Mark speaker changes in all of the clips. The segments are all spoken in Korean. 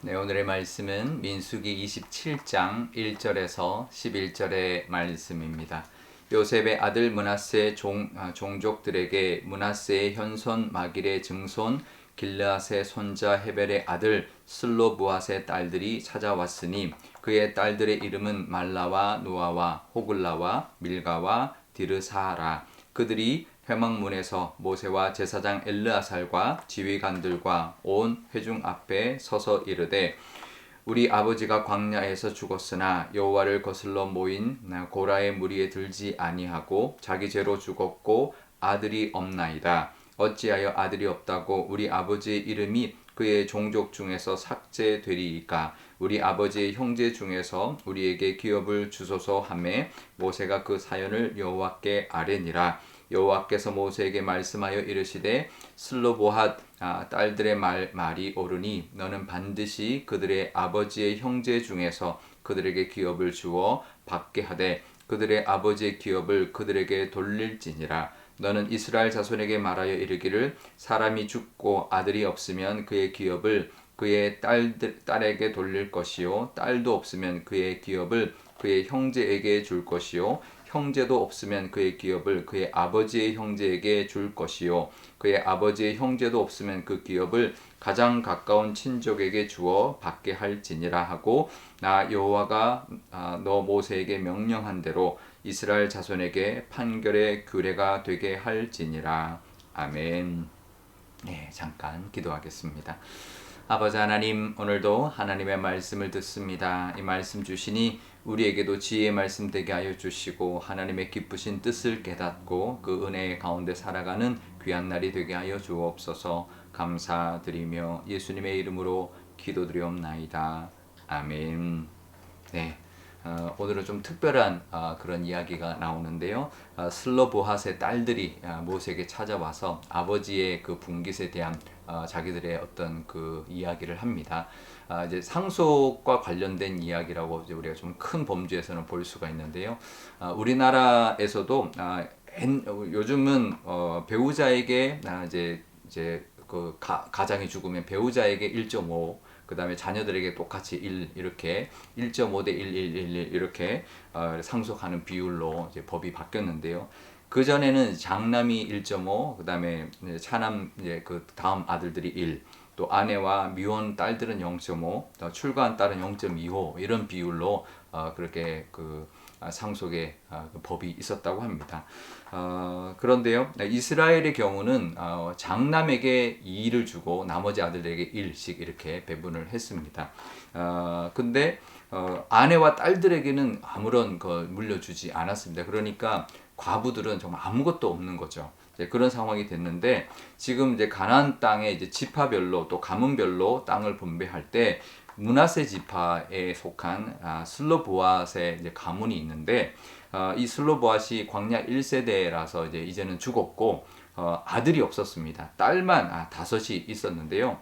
Speaker 1: 네, 오늘의 말씀은 민수기 27장 1절에서 11절의 말씀입니다. 요셉의 아들 므낫세 종족들에게 므낫세의 현손 마길의 증손 길르앗의 손자 헤벨의 아들 슬로브앗의 딸들이 찾아왔으니 그의 딸들의 이름은 말라와 노아와 호글라와 밀가와 디르사라. 그들이 회막문에서 모세와 제사장 엘르아살과 지휘관들과 온 회중 앞에 서서 이르되 우리 아버지가 광야에서 죽었으나 여호와를 거슬러 모인 고라의 무리에 들지 아니하고 자기 죄로 죽었고 아들이 없나이다. 어찌하여 아들이 없다고 우리 아버지의 이름이 그의 종족 중에서 삭제되리이까. 우리 아버지의 형제 중에서 우리에게 기업을 주소서 하매 모세가 그 사연을 여호와께 아뢰니라. 여호와께서 모세에게 말씀하여 이르시되 슬로보핫 딸들의 말이 옳으니 너는 반드시 그들의 아버지의 형제 중에서 그들에게 기업을 주어 받게 하되 그들의 아버지의 기업을 그들에게 돌릴지니라. 너는 이스라엘 자손에게 말하여 이르기를 사람이 죽고 아들이 없으면 그의 기업을 그의 딸에게 돌릴 것이요 딸도 없으면 그의 기업을 그의 형제에게 줄 것이요 형제도 없으면 그의 기업을 그의 아버지의 형제에게 줄 것이요 그의 아버지의 형제도 없으면 그 기업을 가장 가까운 친족에게 주어 받게 할지니라 하고 나 여호와가 너 모세에게 명령한 대로 이스라엘 자손에게 판결의 규례가 되게 할지니라. 아멘. 네, 잠깐 기도하겠습니다. 아버지 하나님, 오늘도 하나님의 말씀을 듣습니다. 이 말씀 주시니 우리에게도 지혜의 말씀 되게 하여 주시고 하나님의 기쁘신 뜻을 깨닫고 그 은혜의 가운데 살아가는 귀한 날이 되게 하여 주옵소서. 감사드리며 예수님의 이름으로 기도드리옵나이다. 아멘. 네. 오늘은 좀 특별한 그런 이야기가 나오는데요. 슬로보핫의 딸들이 모세에게 찾아와서 아버지의 그 분깃에 대한 자기들의 어떤 그 이야기를 합니다. 이제 상속과 관련된 이야기라고 이제 우리가 좀 큰 범주에서는 볼 수가 있는데요. 우리나라에서도 요즘은 배우자에게 이제 그 가장이 죽으면 배우자에게 1.5 그 다음에 자녀들에게 똑같이 1 이렇게 1.5 대 1, 1, 1, 1 이렇게 상속하는 비율로 이제 법이 바뀌었는데요. 그 전에는 장남이 1.5, 그 다음에 차남 이제 그 다음 아들들이 1, 또 아내와 미혼 딸들은 0.5, 출가한 딸은 0.25 이런 비율로 그렇게 그 상속의 그 법이 있었다고 합니다. 그런데요, 이스라엘의 경우는 장남에게 2를 주고 나머지 아들에게 1씩 이렇게 배분을 했습니다. 근데 아내와 딸들에게는 아무런 거 물려주지 않았습니다. 그러니까 과부들은 정말 아무것도 없는 거죠. 그런 상황이 됐는데 지금 이제 가나안 땅에 이제 지파별로 또 가문별로 땅을 분배할 때 므낫세 지파에 속한 슬로보앗의 이제 가문이 있는데 이 슬로보앗이 광야 1세대라서 이제는 죽었고 아들이 없었습니다. 딸만 5이 있었는데요.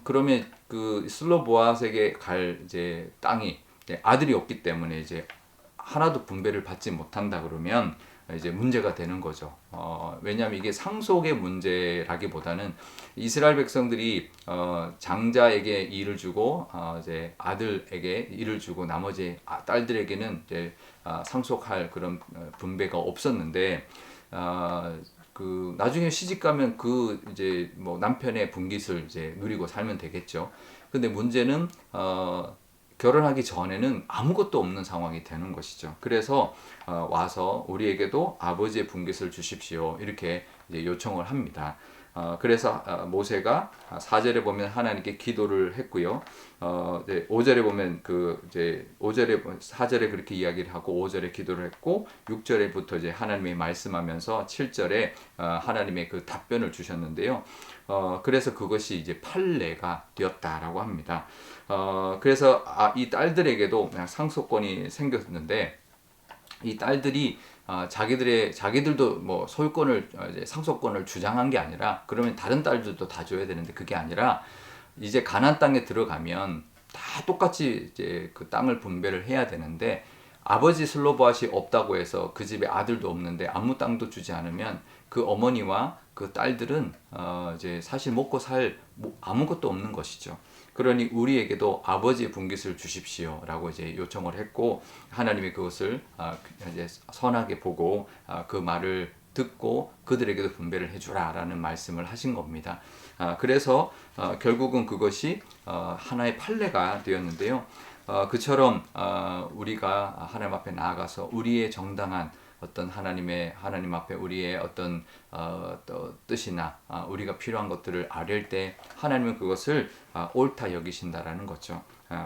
Speaker 1: 그러면 그 슬로보앗에게 갈 이제 땅이 아들이 없기 때문에 이제 하나도 분배를 받지 못한다 그러면 이제 문제가 되는 거죠. 왜냐하면 이게 상속의 문제라기보다는 이스라엘 백성들이 장자에게 일을 주고 이제 아들에게 일을 주고 나머지 딸들에게는 이제 상속할 그런 분배가 없었는데 그 나중에 시집 가면 그 이제 뭐 남편의 분깃을 이제 누리고 살면 되겠죠. 근데 문제는 결혼하기 전에는 아무것도 없는 상황이 되는 것이죠. 그래서 와서 우리에게도 아버지의 분깃을 주십시오 이렇게 이제 요청을 합니다. 그래서 모세가 4절에 보면 하나님께 기도를 했고요. 5절에 보면 그 이제 4절에 그렇게 이야기를 하고 5절에 기도를 했고 6절에부터 이제 하나님이 말씀하면서 7절에 하나님의 그 답변을 주셨는데요. 그래서 그것이 이제 판례가 되었다라고 합니다. 그래서 이 딸들에게도 상속권이 생겼는데 이 딸들이 자기들도 뭐 소유권을 상속권을 주장한 게 아니라 그러면 다른 딸들도 다 줘야 되는데 그게 아니라 이제 가나안 땅에 들어가면 다 똑같이 이제 그 땅을 분배를 해야 되는데 아버지 슬로보앗이 없다고 해서 그 집에 아들도 없는데 아무 땅도 주지 않으면 그 어머니와 그 딸들은 이제 사실 먹고 살 아무것도 없는 것이죠. 그러니 우리에게도 아버지의 분깃을 주십시오라고 이제 요청을 했고, 하나님이 그것을 이제 선하게 보고 그 말을 듣고 그들에게도 분배를 해주라라는 말씀을 하신 겁니다. 그래서 결국은 그것이 하나의 판례가 되었는데요. 그처럼 우리가 하나님 앞에 나아가서 우리의 정당한 어떤 하나님 앞에 우리의 어떤 또 뜻이나 우리가 필요한 것들을 아뢰을 때 하나님은 그것을 옳다 여기신다라는 거죠.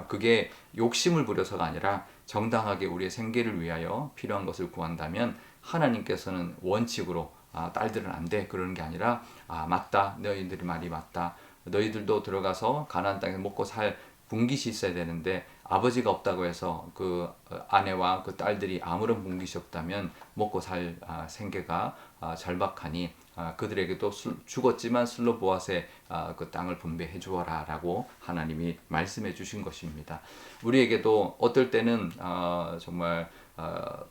Speaker 1: 그게 욕심을 부려서가 아니라 정당하게 우리의 생계를 위하여 필요한 것을 구한다면 하나님께서는 원칙으로 딸들은 안 돼 그러는 게 아니라 맞다, 너희들이 말이 맞다, 너희들도 들어가서 가나안 땅에 먹고 살 분깃이 있어야 되는데 아버지가 없다고 해서 그 아내와 그 딸들이 아무런 분깃이 없다면 먹고 살 생계가 절박하니 그들에게도 죽었지만 슬로보앗의 그 땅을 분배해 주어라 라고 하나님이 말씀해 주신 것입니다. 우리에게도 어떨 때는 정말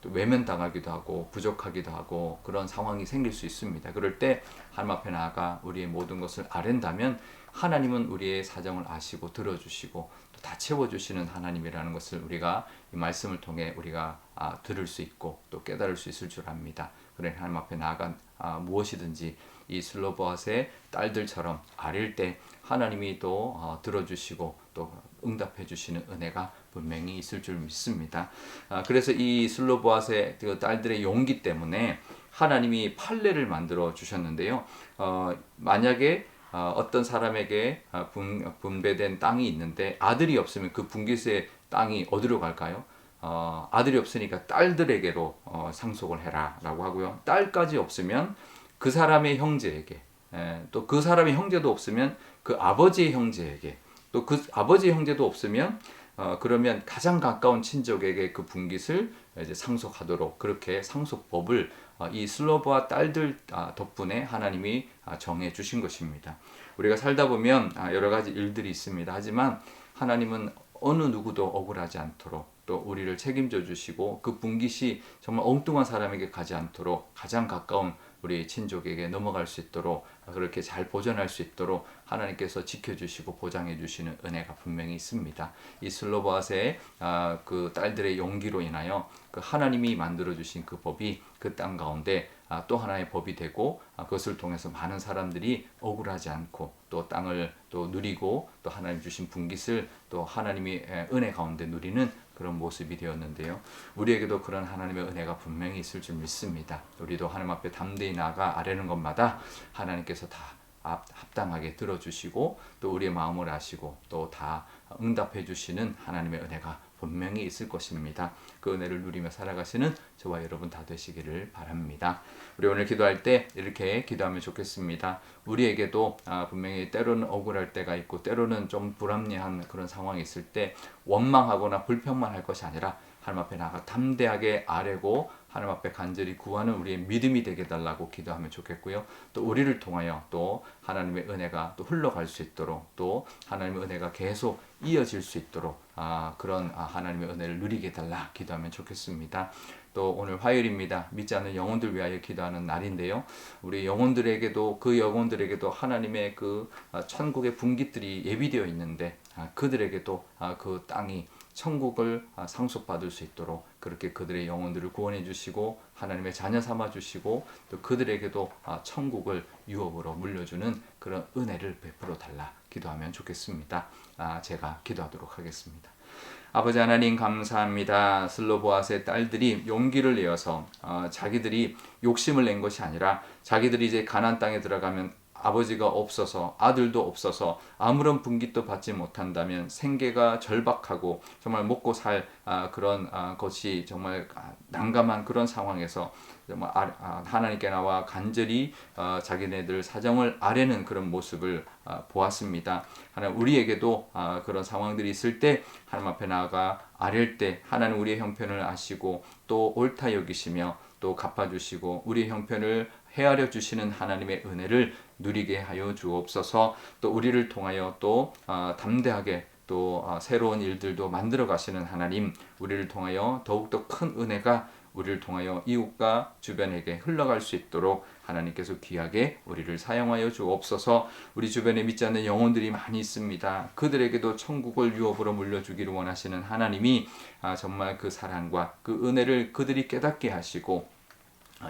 Speaker 1: 또 외면당하기도 하고 부족하기도 하고 그런 상황이 생길 수 있습니다. 그럴 때 하나님 앞에 나아가 우리의 모든 것을 아랜다면 하나님은 우리의 사정을 아시고 들어주시고 또 다 채워주시는 하나님이라는 것을 우리가 이 말씀을 통해 우리가 들을 수 있고 또 깨달을 수 있을 줄 압니다. 그래 하나님 앞에 나아가 무엇이든지 이 슬로보앗의 딸들처럼 아릴 때 하나님이 또 들어주시고 또 응답해 주시는 은혜가 분명히 있을 줄 믿습니다. 그래서 이 슬로보앗의 그 딸들의 용기 때문에 하나님이 판례를 만들어 주셨는데요. 만약에 어떤 사람에게 분배된 땅이 있는데 아들이 없으면 그 분깃의 땅이 어디로 갈까요? 아들이 없으니까 딸들에게로 상속을 해라라고 하고요. 딸까지 없으면 그 사람의 형제에게, 또 그 사람의 형제도 없으면 그 아버지의 형제에게, 또 그 아버지의 형제도 없으면 그러면 가장 가까운 친족에게 그 분깃을 이제 상속하도록 그렇게 상속법을 이 슬로보아 딸들 덕분에 하나님이 정해 주신 것입니다. 우리가 살다 보면 여러 가지 일들이 있습니다. 하지만 하나님은 어느 누구도 억울하지 않도록 또 우리를 책임져 주시고 그 분깃이 정말 엉뚱한 사람에게 가지 않도록 가장 가까운 우리 친족에게 넘어갈 수 있도록 그렇게 잘 보존할 수 있도록 하나님께서 지켜주시고 보장해 주시는 은혜가 분명히 있습니다. 이 슬로보앗의 그 딸들의 용기로 인하여 그 하나님이 만들어 주신 그 법이 그 땅 가운데 또 하나의 법이 되고 그것을 통해서 많은 사람들이 억울하지 않고 또 땅을 또 누리고 또 하나님 주신 분깃을 또 하나님이 은혜 가운데 누리는 그런 모습이 되었는데요. 우리에게도 그런 하나님의 은혜가 분명히 있을 줄 믿습니다. 우리도 하나님 앞에 담대히 나아가 아뢰는 것마다 하나님께서 다 합당하게 들어주시고 또 우리의 마음을 아시고 또 다 응답해 주시는 하나님의 은혜가 분명히 있을 것입니다. 그 은혜를 누리며 살아가시는 저와 여러분 다 되시기를 바랍니다. 우리 오늘 기도할 때 이렇게 기도하면 좋겠습니다. 우리에게도 분명히 때로는 억울할 때가 있고 때로는 좀 불합리한 그런 상황이 있을 때 원망하거나 불평만 할 것이 아니라 하나님 앞에 나가 담대하게 아뢰고 하나님 앞에 간절히 구하는 우리의 믿음이 되게 달라고 기도하면 좋겠고요. 또 우리를 통하여 또 하나님의 은혜가 또 흘러갈 수 있도록 또 하나님의 은혜가 계속 이어질 수 있도록 그런 하나님의 은혜를 누리게 달라 기도하면 좋겠습니다. 또 오늘 화요일입니다. 믿지 않는 영혼들 위하여 기도하는 날인데요. 우리 영혼들에게도 그 영혼들에게도 하나님의 그 천국의 분깃들이 예비되어 있는데 그들에게도 그 땅이 천국을 상속받을 수 있도록 그렇게 그들의 영혼들을 구원해 주시고 하나님의 자녀 삼아 주시고 또 그들에게도 천국을 유업으로 물려주는 그런 은혜를 베풀어 달라 기도하면 좋겠습니다. 제가 기도하도록 하겠습니다. 아버지 하나님 감사합니다. 슬로보앗의 딸들이 용기를 내어서 자기들이 욕심을 낸 것이 아니라 자기들이 이제 가나안 땅에 들어가면 아버지가 없어서 아들도 없어서 아무런 분깃도 받지 못한다면 생계가 절박하고 정말 먹고 살 그런 것이 정말 난감한 그런 상황에서 정말 하나님께 나와 간절히 자기네들 사정을 아뢰는 그런 모습을 보았습니다. 하나님 우리에게도 그런 상황들이 있을 때 하나님 앞에 나아가 아뢰을 때 하나님 우리의 형편을 아시고 또 옳다 여기시며 또 갚아주시고 우리의 형편을 헤아려 주시는 하나님의 은혜를 누리게 하여 주옵소서. 또 우리를 통하여 또 담대하게 또 새로운 일들도 만들어 가시는 하나님 우리를 통하여 더욱더 큰 은혜가 우리를 통하여 이웃과 주변에게 흘러갈 수 있도록 하나님께서 귀하게 우리를 사용하여 주옵소서. 우리 주변에 믿지 않는 영혼들이 많이 있습니다. 그들에게도 천국을 유업으로 물려주기를 원하시는 하나님이 정말 그 사랑과 그 은혜를 그들이 깨닫게 하시고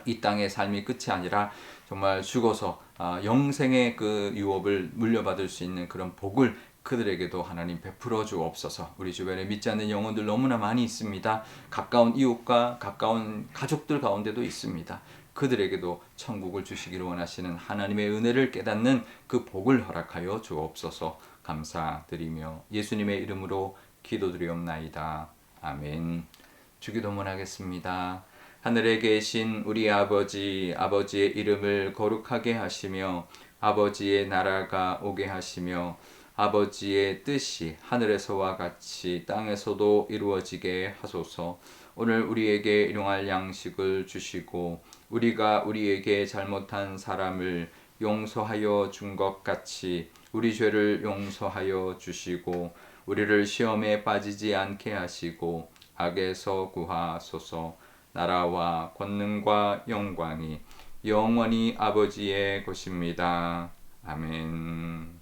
Speaker 1: 이 땅의 삶이 끝이 아니라 정말 죽어서 영생의 그 유업을 물려받을 수 있는 그런 복을 그들에게도 하나님 베풀어 주옵소서. 우리 주변에 믿지 않는 영혼들 너무나 많이 있습니다. 가까운 이웃과 가까운 가족들 가운데도 있습니다. 그들에게도 천국을 주시기를 원하시는 하나님의 은혜를 깨닫는 그 복을 허락하여 주옵소서. 감사드리며 예수님의 이름으로 기도드리옵나이다. 아멘. 주기도문 하겠습니다. 하늘에 계신 우리 아버지, 아버지의 이름을 거룩하게 하시며 아버지의 나라가 오게 하시며 아버지의 뜻이 하늘에서와 같이 땅에서도 이루어지게 하소서. 오늘 우리에게 일용할 양식을 주시고 우리가 우리에게 잘못한 사람을 용서하여 준 것 같이 우리 죄를 용서하여 주시고 우리를 시험에 빠지지 않게 하시고 악에서 구하소서. 나라와 권능과 영광이 영원히 아버지의 것입니다. 아멘.